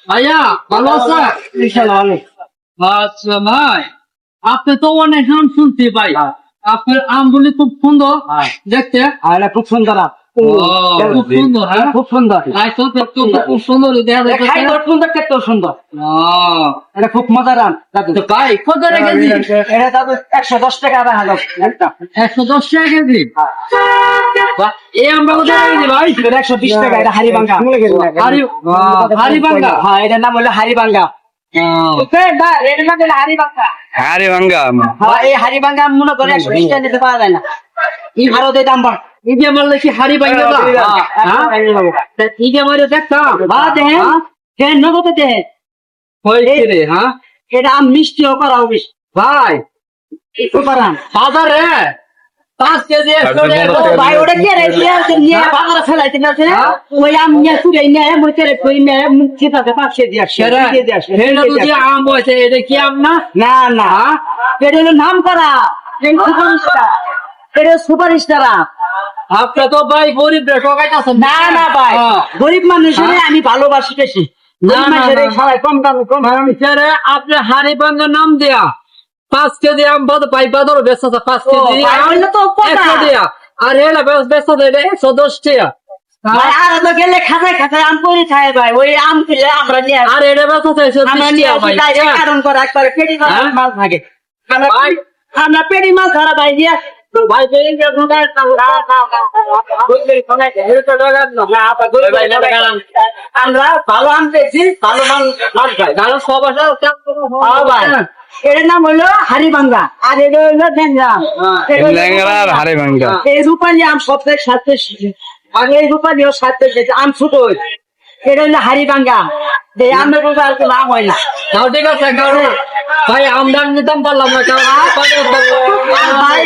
ভাইয়া ভালো আছে? ইনশাআল্লাহ ভালো। আচ্ছা ভাই, আপনি তো অনেক নাম শুনছি ভাই। আপনার আমগুলি খুব সুন্দর দেখতে। আর এটা খুব সুন্দর আম। খুব সুন্দর, হ্যাঁ খুব সুন্দর। খাইতে দেখতে খুব সুন্দর দেখা যাচ্ছে। খাই তোর সুন্দর দেখতেও সুন্দর। এটা খুব মজার আম দাদু। তো ভাই কত টাকা কেজি? এটা দাদু 110 টাকা আধা হাজার একটা। 110 টাকা কেজি। বাহ, এই আমটা কত টাকা কেজি ভাই? এটা 120 টাকা। এটা হাড়িভাঙ্গা। হাড়িভাঙ্গা। হ্যাঁ, এটার নাম হলো হাড়িভাঙ্গা। এটার নাম হলো হাড়িভাঙ্গা। হাড়িভাঙ্গা আম। হ্যাঁ, এই হাড়িভাঙ্গা আম মনে করে 120 টাকা নিতে পারা যায় না। এই ভারতে দাম বাড়। এই যে আমার কি হাড়িভাঙ্গা না? তা এই যে আমার দেখতাম। বা দেখেন, দেখেন নগদে দেখেন। হয়েছে রে, হ্যাঁ এটা আম মিষ্টি করা হবে ভাই। সুপার আম। বাজারে 5 কেজি 100 টাকা। ও ভাই, ওটা কি রে? নিয়ে বাজারে ফেলাইতে না আছে? ওই আম নিয়ে চুরে নিয়ে মুখে কই নিয়ে মুখ চিপাতে 5 কেজি আসে। সেটা এটা যদি আম হয়েছে, এটা কি আম না? না না, এটা হলো নাম করা সুপারস্টার। এটা সুপারস্টার আম। আপনি তো ভাই গরিব রে ঠকাইতেছেন। না না ভাই, গরিব মানুষের আমি ভালোবাসি বেশি। না, গরিব না, মানুষের না। সবাই কম দামে কম হারামি। স্যারে আপনি হাড়িভাঙ্গা নাম দিয়া 5 কেজি আম পাই বাজারে বেচা 5 কেজি ভাই, আম হইলে তো কথা। 100 টাকা। আর এটা বেচা এটা 110 টাকা। ভাই, আর তো গেলে খাতায় খাতায় আম পড়ে থাকে ভাই। ওই আম খেলে আমরা নিয়ে আসি। আর এটা বেচা 120 আমরা নিয়ে টাকা আসি ভাই। তাই কারণ করে একবারে পেটি মাছ হ্যাঁ? মাছ থাকে। ভাই। আমরা পেটি মাছ ধরা ভাই নিয়ে আসি। ভাই পেটি মাছ ধরা না, না, না, না। বুঝলি, শোনাই দে। এটা তো লাগান না। না, আপা, গরিব ভাই, ভাই, লাগান। আমরা ভালো আম পেয়েছি, ভালো মাছ খাই। গালো সব আসা হ্যাঁ ভাই। এটার নাম হলো হাড়িভাঙ্গা আর এটা হলো ন্যাংরা। এটা হলো ল্যাংড়া আর হাড়িভাঙ্গা। এই রূপালী আম সবথেকে স্বাদে আর এই রূপালীও স্বাদে আম ছোট হয়। এটা হলো হাড়িভাঙ্গা। এই আমের রূপে আর কোনো আম হয় না। তাও ঠিক আছে কারণ ভাই আমদানি নিতাম পারলাম না কারণ আর ভাই,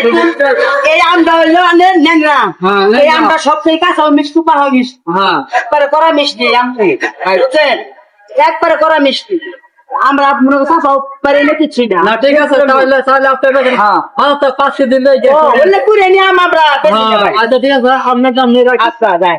এই আমটা হলো ন্যাংরা। হ্যাঁ, ন্যাংরা। এই আমটা সবথেকে কাঁচা মিষ্টি পাওয়া মিষ্টি। হ্যাঁ একবারে করা মিষ্টি আম থেকে। বুঝছেন? একবারে করা মিষ্টি। আমরা মনে করছি পারি না কিছুই না। না ঠিক আছে তাহলে আপনার কাছে হ্যাঁ। আচ্ছা 5 দিন লই ও, বললে পুরে নিয়ে আম আমরা বেশি না ভাই। আচ্ছা ঠিক আছে আপনার দাম নিয়ে রাখি। আচ্ছা, যাই।